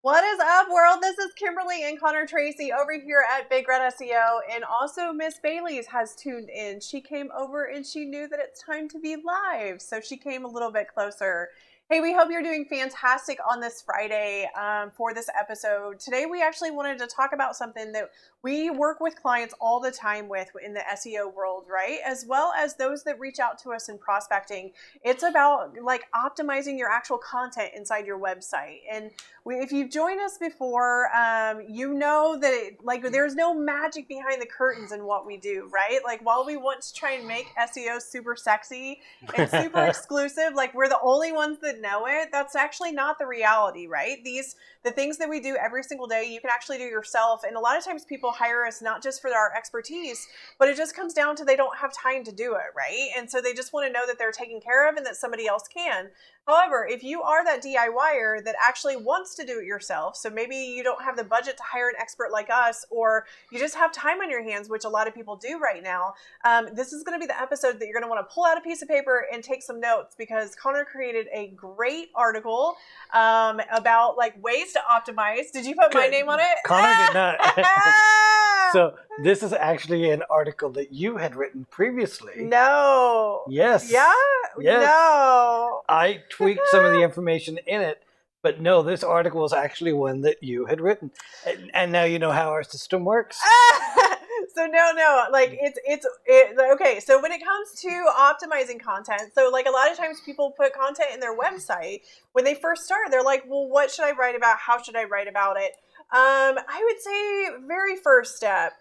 What is up, world? This is Kimberly and Connor Tracy over here at Big Red SEO, and also Miss Bailey's has tuned in. She came over and she knew that it's time to be live, so she came a little bit closer. Hey, we hope you're doing fantastic on this Friday for this episode. Today, we actually wanted to talk about something that we work with clients all the time with in the SEO world, right? As well as those that reach out to us in prospecting. It's about like optimizing your actual content inside your website. And if you've joined us before, you know that there's no magic behind the curtains in what we do, right? Like while we want to try and make SEO super sexy and super exclusive, like we're the only ones that know it, that's actually not the reality, right? The things that we do every single day, you can actually do yourself. And a lot of times people hire us not just for our expertise, but it just comes down to they don't have time to do it, right? And so they just want to know that they're taken care of and that somebody else can. However, if you are that DIYer that actually wants to do it yourself, so maybe you don't have the budget to hire an expert like us, or you just have time on your hands, which a lot of people do right now, this is going to be the episode that you're going to want to pull out a piece of paper and take some notes, because Connor created a great article about like ways to optimize. Did you put my name on it? Connor did not. So this is actually an article that you had written previously. No. Yes. Yeah? Yes. No. I tweaked some of the information in it, but no, this article was actually one that you had written. And now you know how our system works. So no, like it's okay. So when it comes to optimizing content, so like a lot of times people put content in their website when they first start, they're like, well, what should I write about? How should I write about it? I would say very first step,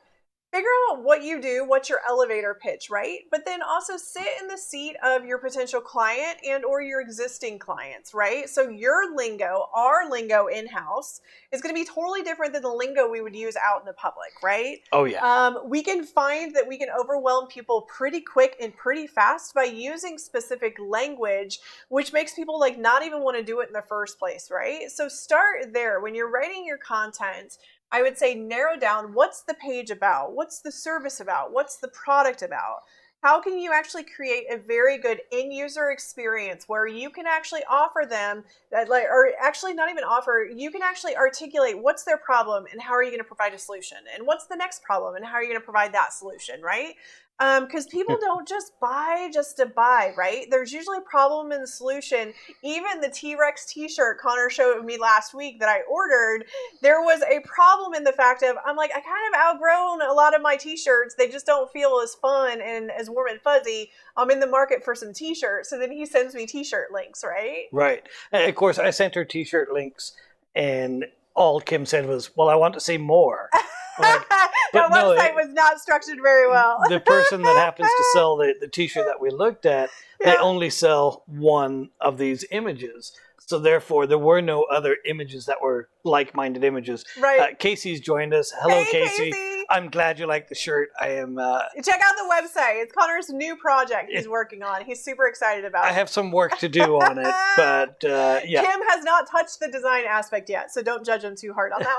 figure out what you do, what's your elevator pitch, right? But then also sit in the seat of your potential client and or your existing clients, right? So your lingo, our lingo in-house, is going to be totally different than the lingo we would use out in the public, right? Oh, yeah. We can find that we can overwhelm people pretty quick and pretty fast by using specific language, which makes people like not even want to do it in the first place, right? So start there. When you're writing your content, I would say narrow down what's the page about, what's the service about, what's the product about. How can you actually create a very good end user experience where you can actually offer them, or actually not even offer, you can actually articulate what's their problem and how are you going to provide a solution, and what's the next problem and how are you going to provide that solution, right? Because people don't just buy just to buy, right? There's usually a problem and a solution. Even the T-Rex t-shirt Connor showed me last week that I ordered, there was a problem in the fact of, I'm like, I kind of outgrown a lot of my t-shirts. They just don't feel as fun and as warm and fuzzy. I'm in the market for some t-shirts. So then he sends me t-shirt links, right? Right. And of course, I sent her t-shirt links, and all Kim said was, well, I want to see more. Like, that website was not structured very well. The person that happens to sell the t-shirt that we looked at, they only sell one of these images. So therefore, there were no other images that were like-minded images. Right. Casey's joined us. Hello, hey, Casey. I'm glad you like the shirt. I am. Check out the website. It's Connor's new project he's working on. He's super excited about it. I have some work to do on it, but yeah. Kim has not touched the design aspect yet, so don't judge him too hard on that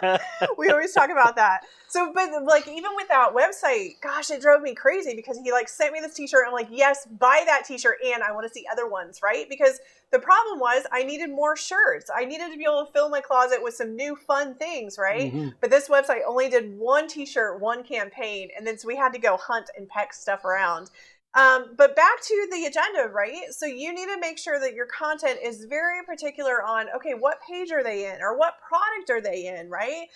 one. We always talk about that. So, but like even with that website, gosh, it drove me crazy because he like sent me this t-shirt. I'm like, yes, buy that t-shirt, and I want to see other ones, right? Because the problem was I needed more shirts. I needed to be able to fill my closet with some new fun things, right? Mm-hmm. But this website only did one t-shirt, one campaign, and then so we had to go hunt and peck stuff around. But back to the agenda, right? So you need to make sure that your content is very particular on, okay, what page are they in, or what product are they in, right?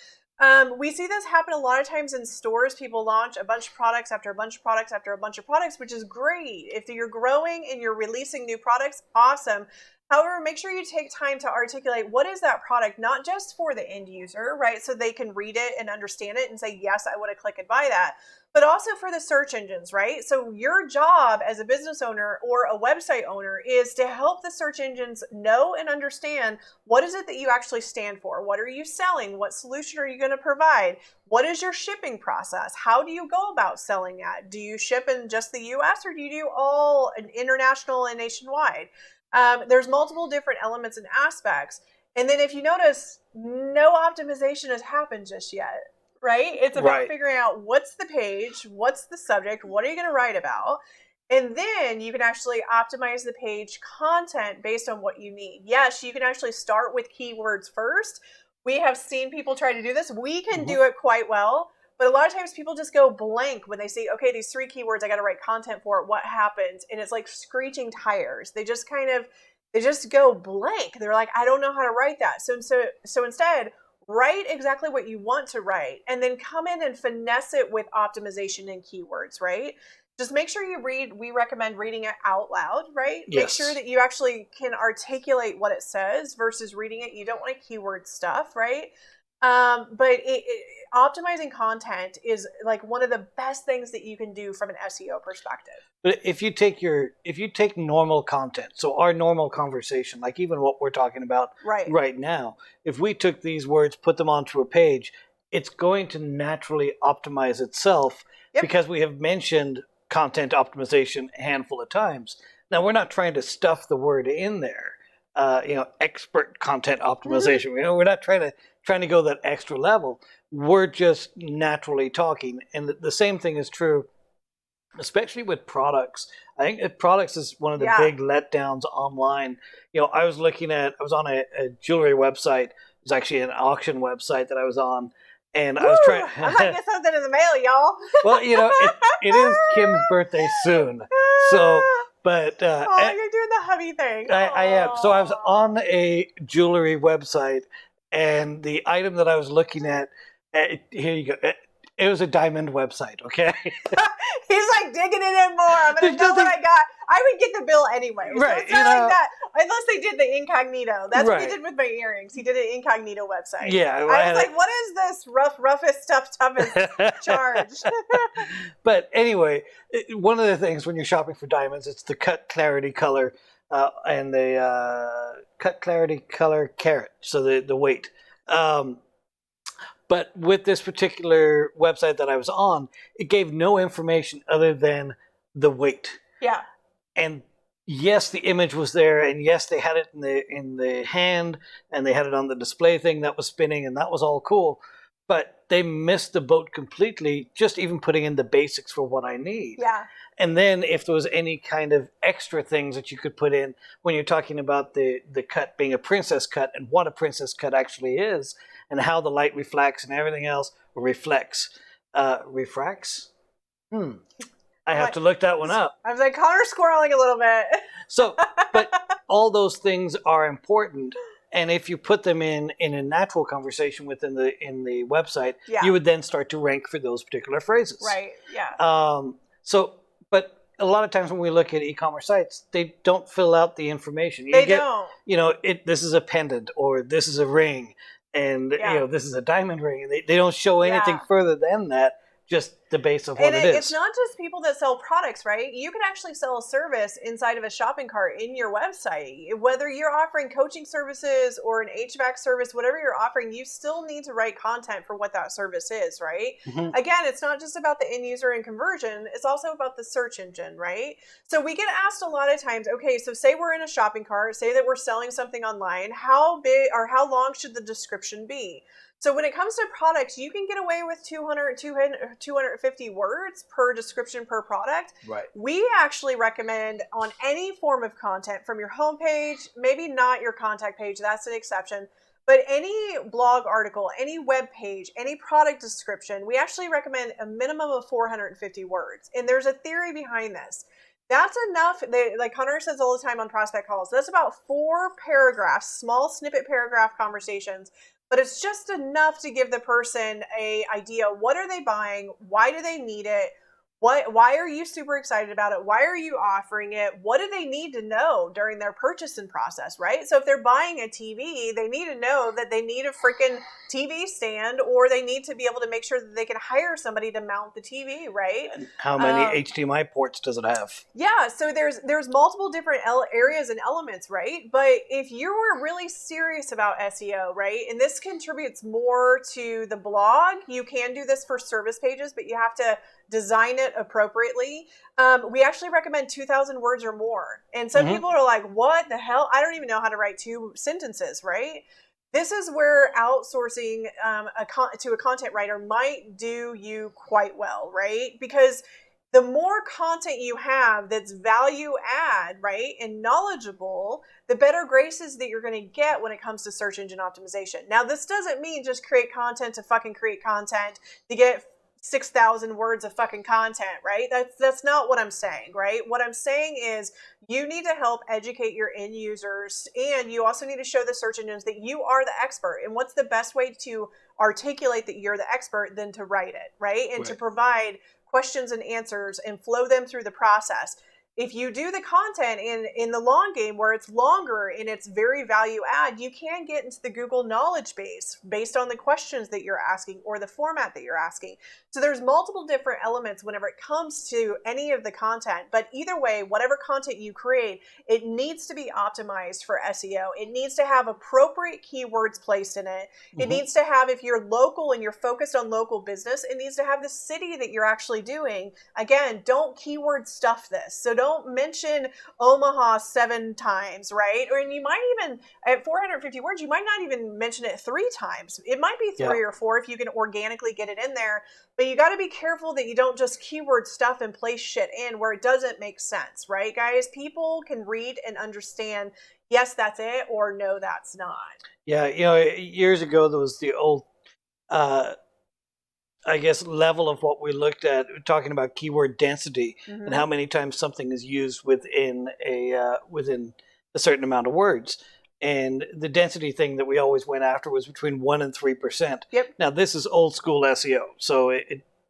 We see this happen a lot of times in stores. People launch a bunch of products after a bunch of products after a bunch of products, which is great. If you're growing and you're releasing new products, awesome. However, make sure you take time to articulate what is that product, not just for the end user, right? So they can read it and understand it and say, yes, I want to click and buy that. But also for the search engines, right? So your job as a business owner or a website owner is to help the search engines know and understand what is it that you actually stand for? What are you selling? What solution are you going to provide? What is your shipping process? How do you go about selling that? Do you ship in just the US, or do you do all international and nationwide? There's multiple different elements and aspects. And then if you notice, no optimization has happened just yet. Right? It's about figuring out what's the page, what's the subject, what are you going to write about? And then you can actually optimize the page content based on what you need. Yes, you can actually start with keywords first. We have seen people try to do this. We can do it quite well. But a lot of times people just go blank when they say, okay, these 3 keywords, I got to write content for it. What happens? And it's like screeching tires. They just go blank. They're like, I don't know how to write that. So instead, write exactly what you want to write and then come in and finesse it with optimization and keywords, right? Just make sure you read. We recommend reading it out loud, right? Yes. Make sure that you actually can articulate what it says versus reading it. You don't want to keyword stuff, right? But optimizing content is like one of the best things that you can do from an SEO perspective. But if you take normal content, so our normal conversation, like even what we're talking about right now, if we took these words, put them onto a page, it's going to naturally optimize itself because we have mentioned content optimization a handful of times. Now, we're not trying to stuff the word in there, expert content optimization. We're not trying to go that extra level. We're just naturally talking. And the same thing is true, especially with products. I think products is one of the big letdowns online. I was on a jewelry website. It was actually an auction website that I was on. And I was trying. I might get something in the mail, y'all. Well, it is Kim's birthday soon. So, but you're doing the hubby thing. I am. So I was on a jewelry website, and the item that I was looking at, here you go. It was a diamond website, okay? He's like digging it in more. I'm going to know what I got. I would get the bill anyway. Right. So it's not like that. Unless they did the incognito. That's what he did with my earrings. He did an incognito website. Yeah. I was like, what is this roughest, toughest charge? But anyway, one of the things when you're shopping for diamonds, it's the cut clarity color and the cut clarity color carat, so the weight. But with this particular website that I was on, it gave no information other than the weight. Yeah. And yes, the image was there, and yes, they had it in the hand, and they had it on the display thing that was spinning, and that was all cool. But they missed the boat completely, just even putting in the basics for what I need. Yeah. And then if there was any kind of extra things that you could put in when you're talking about the cut being a princess cut and what a princess cut actually is and how the light reflects and everything else refracts. I have to look that one up. I was like, Connor's squirreling a little bit. So, but all those things are important. And if you put them in a natural conversation within the website, you would then start to rank for those particular phrases. Right. Yeah. But a lot of times when we look at e-commerce sites, they don't fill out the information. They don't. This is a pendant, or this is a ring, and this is a diamond ring, and they don't show anything further than that. Just the base of what it is. It's not just people that sell products, right? You can actually sell a service inside of a shopping cart in your website. Whether you're offering coaching services or an HVAC service, whatever you're offering, you still need to write content for what that service is, right? Mm-hmm. Again, it's not just about the end user and conversion. It's also about the search engine, right? So we get asked a lot of times, okay, so say we're in a shopping cart, say that we're selling something online, how big or how long should the description be? So when it comes to products, you can get away with 250 words per description per product. Right. We actually recommend on any form of content from your homepage, maybe not your contact page, that's an exception, but any blog article, any web page, any product description, we actually recommend a minimum of 450 words. And there's a theory behind this. That's enough. Like Conor says all the time on prospect calls, that's about 4 paragraphs, small snippet paragraph conversations. But it's just enough to give the person an idea. What are they buying? Why do they need it? Why are you super excited about it? Why are you offering it? What do they need to know during their purchasing process, right? So if they're buying a TV, they need to know that they need a freaking TV stand, or they need to be able to make sure that they can hire somebody to mount the TV, right? And how many HDMI ports does it have? Yeah, so there's multiple different areas and elements, right? But if you were really serious about SEO, right, and this contributes more to the blog, you can do this for service pages, but you have to design it appropriately. We actually recommend 2,000 words or more. And some people are like, what the hell? I don't even know how to write 2 sentences, right? This is where outsourcing to a content writer might do you quite well, right? Because the more content you have that's value add, right, and knowledgeable, the better graces that you're going to get when it comes to search engine optimization. Now, this doesn't mean just create content to fucking create content to get 6,000 words of fucking content, right? That's not what I'm saying, right? What I'm saying is you need to help educate your end users, and you also need to show the search engines that you are the expert. And what's the best way to articulate that you're the expert than to write it, right? And to provide questions and answers and flow them through the process. If you do the content in the long game where it's longer and it's very value add, you can get into the Google knowledge base based on the questions that you're asking or the format that you're asking. So there's multiple different elements whenever it comes to any of the content. But either way, whatever content you create, it needs to be optimized for SEO. It needs to have appropriate keywords placed in it. It needs to have, if you're local and you're focused on local business, it needs to have the city that you're actually doing. Again, don't keyword stuff this. So don't mention Omaha 7 times, right? Or and you might even, at 450 words, you might not even mention it 3 times. It might be 3 or 4 if you can organically get it in there. But you got to be careful that you don't just keyword stuff and place shit in where it doesn't make sense, right, guys? People can read and understand, yes, that's it, or no, that's not. Yeah, years ago, there was the old I guess, level of what we looked at, talking about keyword density and how many times something is used within a certain amount of words. And the density thing that we always went after was between 1% and 3%. Yep. Now, this is old school SEO, so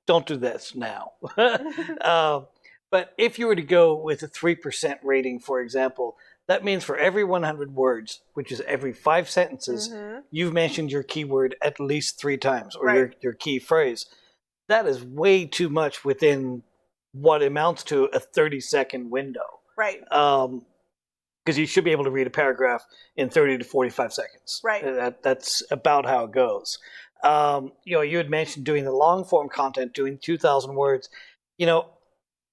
don't do this now. But if you were to go with a 3% rating, for example, that means for every 100 words, which is every 5 sentences, you've mentioned your keyword at least 3 times, or your key phrase. That is way too much within what amounts to a 30-second window. Right. Because you should be able to read a paragraph in 30 to 45 seconds. Right. That's about how it goes. You had mentioned doing the long form content, doing 2,000 words.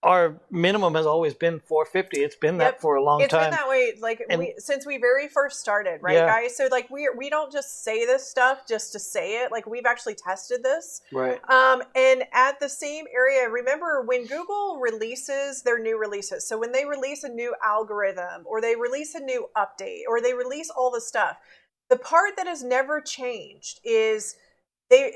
Our minimum has always been 450. It's been that for a long time. It's been that way, since we very first started, right, guys? So, we don't just say this stuff just to say it. We've actually tested this. Right. And at the same area, remember when Google releases their new releases, so when they release a new algorithm, or they release a new update, or they release all the stuff, the part that has never changed is they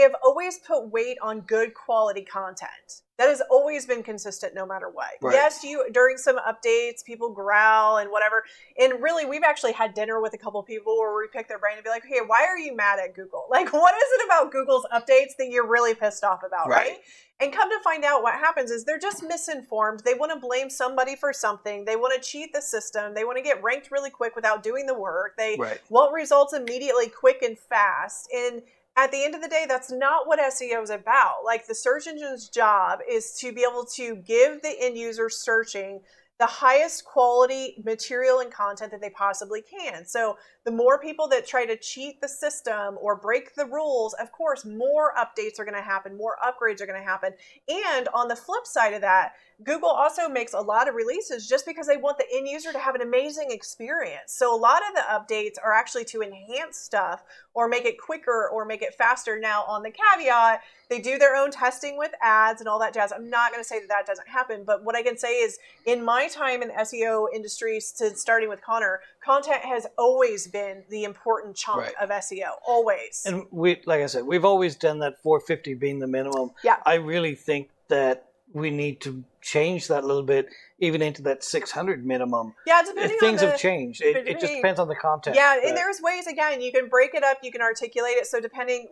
have always put weight on good quality content. That has always been consistent no matter what. Right. Yes, during some updates, people growl and whatever. And really, we've actually had dinner with a couple people where we pick their brain and be like, hey, why are you mad at Google? What is it about Google's updates that you're really pissed off about, right? And come to find out, what happens is they're just misinformed. They want to blame somebody for something. They want to cheat the system. They want to get ranked really quick without doing the work. They want results immediately, quick and fast. And at the end of the day, that's not what SEO is about. The search engine's job is to be able to give the end user searching the highest quality material and content that they possibly can. So the more people that try to cheat the system or break the rules, of course, more updates are going to happen, more upgrades are going to happen. And on the flip side of that, Google also makes a lot of releases just because they want the end user to have an amazing experience. So a lot of the updates are actually to enhance stuff or make it quicker or make it faster. Now, on the caveat, they do their own testing with ads and all that jazz. I'm not going to say that doesn't happen, but what I can say is in my time in SEO industry, starting with Conor, content has always been the important chunk of SEO, always. And like I said, we've always done that 450 being the minimum. Yeah. I really think that we need to change that a little bit, even into that 600 minimum. Yeah, depending if things have changed. It just depends on the content. Yeah, and there's ways, again, you can break it up, you can articulate it. So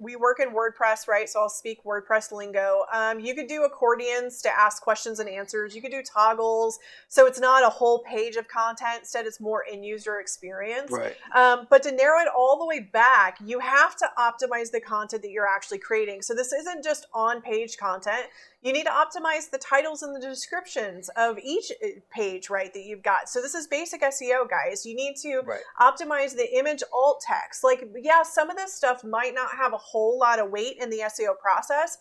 we work in WordPress, right? So I'll speak WordPress lingo. You could do accordions to ask questions and answers. You could do toggles. So it's not a whole page of content. Instead, it's more end-user experience. Right. But to narrow it all the way back, you have to optimize the content that you're actually creating. So this isn't just on-page content. You need to optimize the titles and the descriptions of each page, right, that you've got. So this is basic SEO, guys. You need to optimize the image alt text. Some of this stuff might not have a whole lot of weight in the SEO process.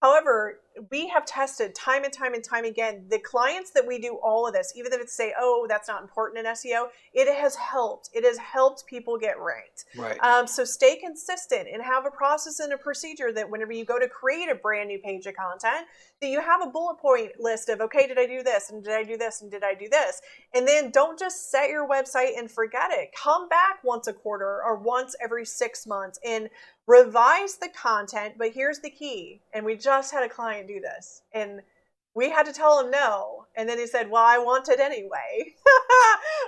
However, we have tested time and time and time again, the clients that we do all of this, even if it's say, oh, that's not important in SEO, it has helped. It has helped people get ranked. Right. So stay consistent and have a process and a procedure that whenever you go to create a brand new page of content, that you have a bullet point list of, okay, did I do this? And did I do this? And did I do this? And then don't just set your website and forget it. Come back once a quarter or once every 6 months and revise the content. But here's the key. And we just had a client do this. And we had to tell him no. And then he said, well, I want it anyway.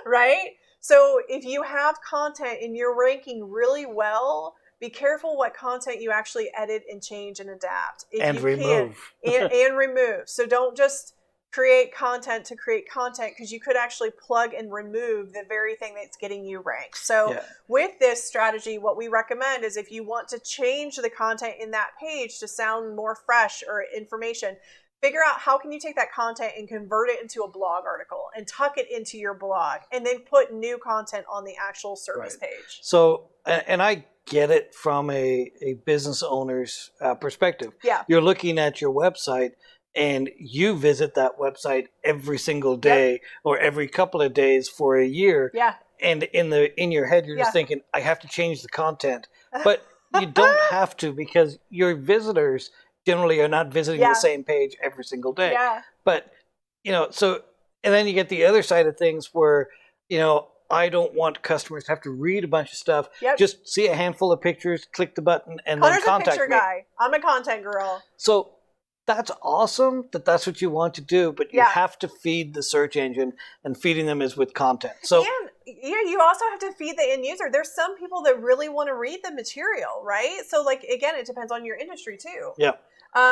Right? So if you have content and you're ranking really well, be careful what content you actually edit and change and adapt. And remove. And remove. So don't just create content to create content, because you could actually plug and remove the very thing that's getting you ranked. So with this strategy, what we recommend is if you want to change the content in that page to sound more fresh or information, figure out how can you take that content and convert it into a blog article and tuck it into your blog and then put new content on the actual service page. So, and I get it from a business owner's perspective. Yeah. You're looking at your website and you visit that website every single day or every couple of days for a year. Yeah. And in your head, you're just thinking, I have to change the content. But you don't have to, because your visitors generally are not visiting the same page every single day. Yeah. But, so, and then you get the other side of things where, I don't want customers to have to read a bunch of stuff. Yep. Just see a handful of pictures, click the button, and Connor's then contact a picture me. guy. I'm a content girl. So that's awesome that's what you want to do, but you have to feed the search engine, and feeding them is with content. So and you also have to feed the end user. There's some people that really want to read the material, right? So like, again, it depends on your industry too. Yeah.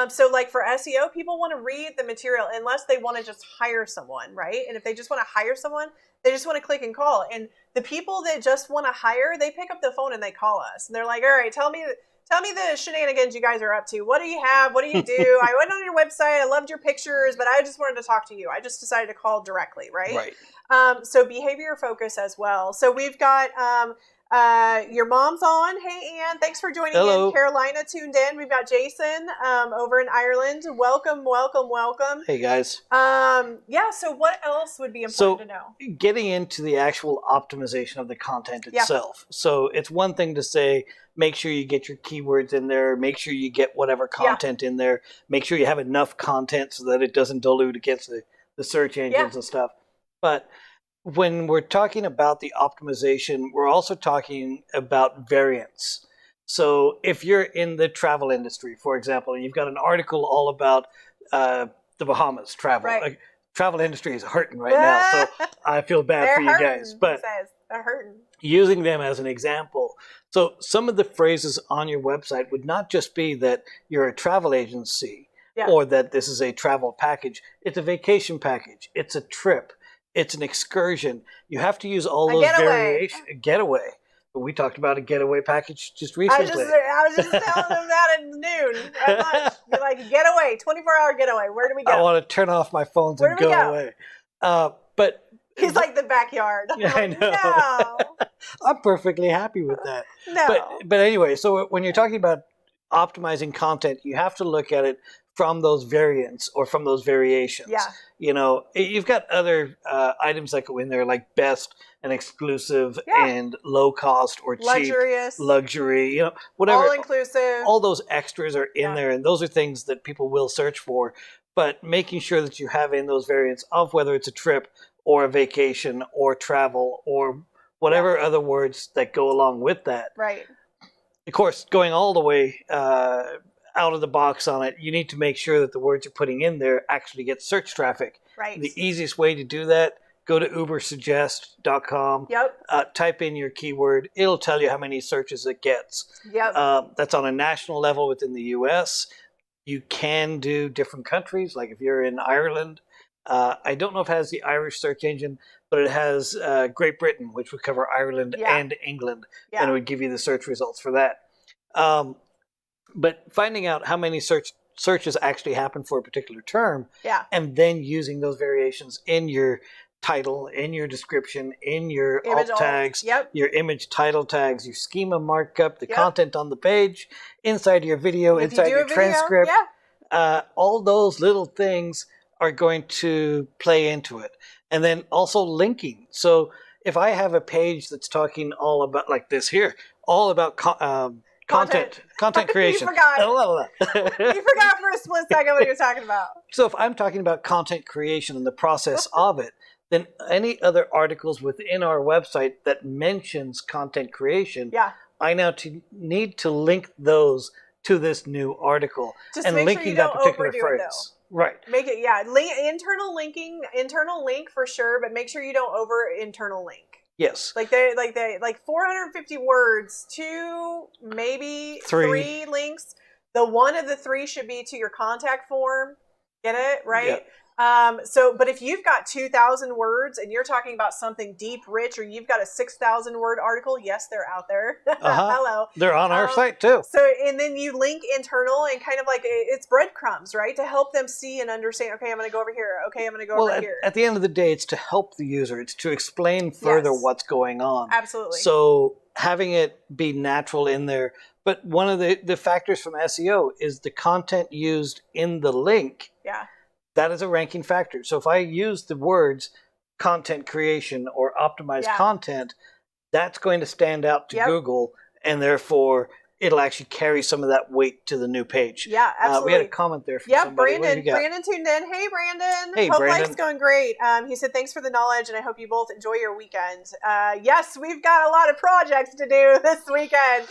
So like for SEO, people want to read the material unless they want to just hire someone, right? And if they just want to hire someone, they just want to click and call. And the people that just want to hire, they pick up the phone and they call us. And they're like, all right, tell me the shenanigans you guys are up to. What do you have? What do you do? I went on your website. I loved your pictures, but I just wanted to talk to you. I just decided to call directly, right? Right. So behavior focus as well. So we've got your mom's on. Hey, Ann, thanks for joining in. Carolina tuned in. We've got Jason over in Ireland. Welcome, welcome, welcome. Hey, guys. So what else would be important to know? Getting into the actual optimization of the content itself. So it's one thing to say, make sure you get your keywords in there, make sure you get whatever content in there, make sure you have enough content so that it doesn't dilute against the search engines and stuff. But when we're talking about the optimization, we're also talking about variance. So if you're in the travel industry, for example, and you've got an article all about the Bahamas travel. Right. Travel industry is hurting right now, so I feel bad for you guys. But they're hurting. Using them as an example. So some of the phrases on your website would not just be that you're a travel agency or that this is a travel package. It's a vacation package. It's a trip. It's an excursion. You have to use all those variations. A getaway. We talked about a getaway package just recently. I was just telling them that at noon at lunch. You're like, getaway, 24-hour getaway. Where do we go? I want to turn off my phones and go away. But he's like the backyard. I know. No. I'm perfectly happy with that. No. But anyway, so when you're talking about optimizing content, you have to look at it from those variants or from those variations. Yeah. You've got other items that go in there like best and exclusive and low cost or cheap. Luxurious. Luxury, whatever. All inclusive. All those extras are in there, and those are things that people will search for. But making sure that you have in those variants of whether it's a trip or a vacation or travel or whatever other words that go along with that. Right. Of course, going all the way out of the box on it, you need to make sure that the words you're putting in there actually get search traffic. Right. The easiest way to do that, go to ubersuggest.com. Yep. Type in your keyword. It'll tell you how many searches it gets. Yep. That's on a national level within the U.S. You can do different countries. Like if you're in Ireland, I don't know if it has the Irish search engine, but it has Great Britain, which would cover Ireland and England, and it would give you the search results for that. But finding out how many searches actually happen for a particular term, and then using those variations in your title, in your description, in your alt tags, your image title tags, your schema markup, the content on the page, inside your video, inside your transcript. all those little things are going to play into it. And then also linking. So if I have a page that's talking all about, like this here, all about content creation. You forgot. You forgot for a split second what he was talking about. So if I'm talking about content creation and the process of it, then any other articles within our website that mentions content creation, I now need to link those to this new article. Just and make linking sure you that don't particular overdo phrase. it, though. Right. Make it, internal link for sure, but make sure you don't over internal link. Yes. Like 450 words, 2, maybe 3 links. The one of the 3 should be to your contact form. Get it? Right? Yep. But if you've got 2,000 words and you're talking about something deep, rich, or you've got a 6,000 word article, yes, they're out there. Hello. They're on our site too. So, and then you link internal and kind of like it's breadcrumbs, right? To help them see and understand, okay, I'm going to go over here. Okay, I'm going to go over here. At the end of the day, it's to help the user. It's to explain further what's going on. Absolutely. So having it be natural in there. But one of the factors from SEO is the content used in the link. Yeah. That is a ranking factor. So if I use the words content creation or optimized content, that's going to stand out to Google, and therefore it'll actually carry some of that weight to the new page. Yeah, absolutely. We had a comment there from somebody. Brandon tuned in. Hey, Brandon. Hey, hope Brandon. life's going great. He said, thanks for the knowledge, and I hope you both enjoy your weekend. Yes, we've got a lot of projects to do this weekend.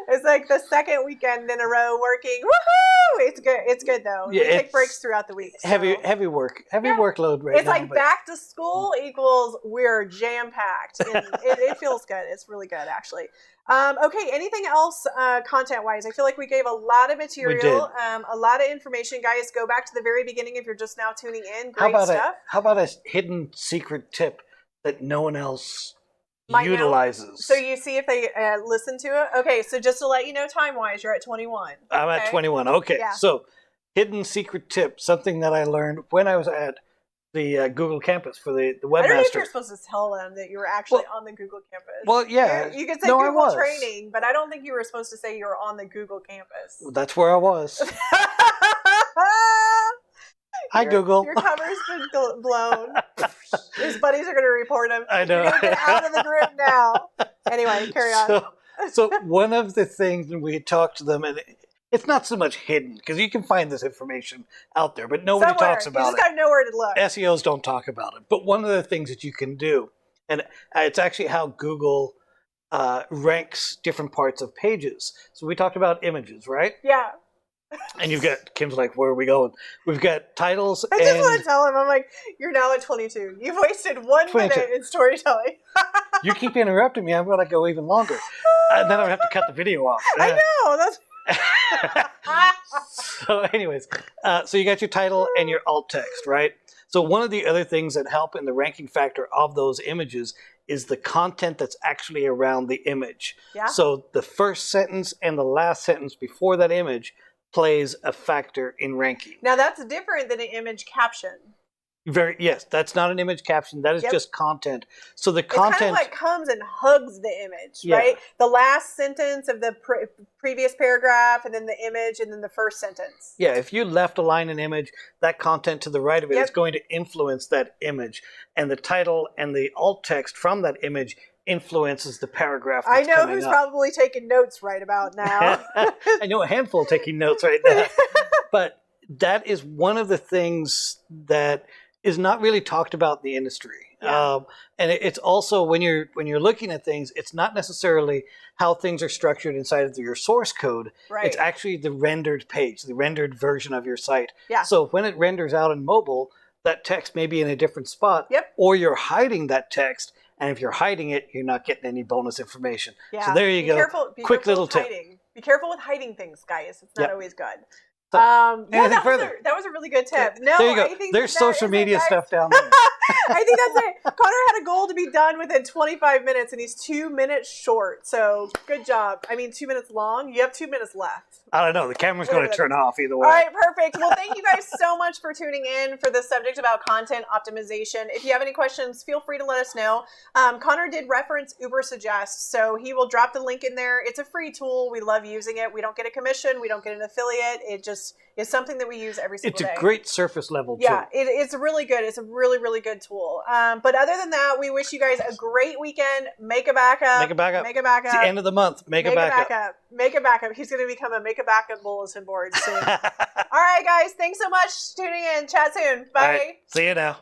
It's like the second weekend in a row working. Woohoo! It's good. It's good, though. Yeah, we take breaks throughout the week. So. Heavy workload right now. It's like back to school equals we're jam-packed. It feels good. It's really good, actually. Okay, anything else content-wise? I feel like we gave a lot of material, a lot of information. Guys, go back to the very beginning if you're just now tuning in. Great stuff. How about a hidden secret tip that no one else utilizes? So you see if they listen to it? Okay, so just to let you know time-wise, you're at 21. I'm at 21. Okay, so hidden secret tip, something that I learned when I was at the Google campus for the webmaster. I don't know if you're supposed to tell them that you were actually on the Google campus. Well, yeah. You could say Google training, but I don't think you were supposed to say you were on the Google campus. Well, that's where I was. Hi, Google. Your cover's been blown. His buddies are going to report him. I know. You're going to get out of the group now. Anyway, carry on. So one of the things, and we had talked to them, and it's not so much hidden, because you can find this information out there, but nobody talks about it. You just got to know where to look. SEOs don't talk about it. But one of the things that you can do, and it's actually how Google ranks different parts of pages. So we talked about images, right? Yeah. And you've got, Kim's like, where are we going? We've got titles. I just want to tell him, I'm like, you're now at 22. You've wasted 1 minute in storytelling. You keep interrupting me. I'm going to go even longer. And then I have to cut the video off. I know. That's... So anyways, so you got your title and your alt text, right? So one of the other things that help in the ranking factor of those images is the content that's actually around the image. Yeah. So the first sentence and the last sentence before that image plays a factor in ranking. Now that's different than an image caption. Yes, that's not an image caption. That is just content. So the content... It's kind of like comes and hugs the image, right? The last sentence of the previous paragraph, and then the image, and then the first sentence. Yeah, if you left align an image, that content to the right of it is going to influence that image. And the title and the alt text from that image influences the paragraph that's I know who's probably taking notes right about now. I know a handful taking notes right now. But that is one of the things that is not really talked about in the industry. Yeah. And it's also when you're looking at things, it's not necessarily how things are structured inside of your source code. Right. It's actually the rendered page, the rendered version of your site. Yeah. So when it renders out in mobile, that text may be in a different spot, or you're hiding that text. And if you're hiding it, you're not getting any bonus information. Yeah. So there you go. Quick little tip. Be careful with hiding things, guys. It's not always good. So, that was a really good tip. No, there you go. I think there's social media stuff down there. I think that's it. Connor had a goal to be done within 25 minutes, and he's 2 minutes short. So good job. I mean, 2 minutes long. You have 2 minutes left. I don't know. The camera's going to turn off either way. All right, perfect. Well, thank you guys so much for tuning in for the subject about content optimization. If you have any questions, feel free to let us know. Connor did reference Ubersuggest, so he will drop the link in there. It's a free tool. We love using it. We don't get a commission. We don't get an affiliate. It just post is something that we use every single day. It's a great surface level tool. Yeah, it's really good. It's a really, really good tool. But other than that, we wish you guys a great weekend. Make a backup. Make a backup. Make a backup. It's the end of the month. Make a backup. Make a backup. He's going to become a make a backup bulletin board soon. All right, guys. Thanks so much for tuning in. Chat soon. Bye. All right, see you now.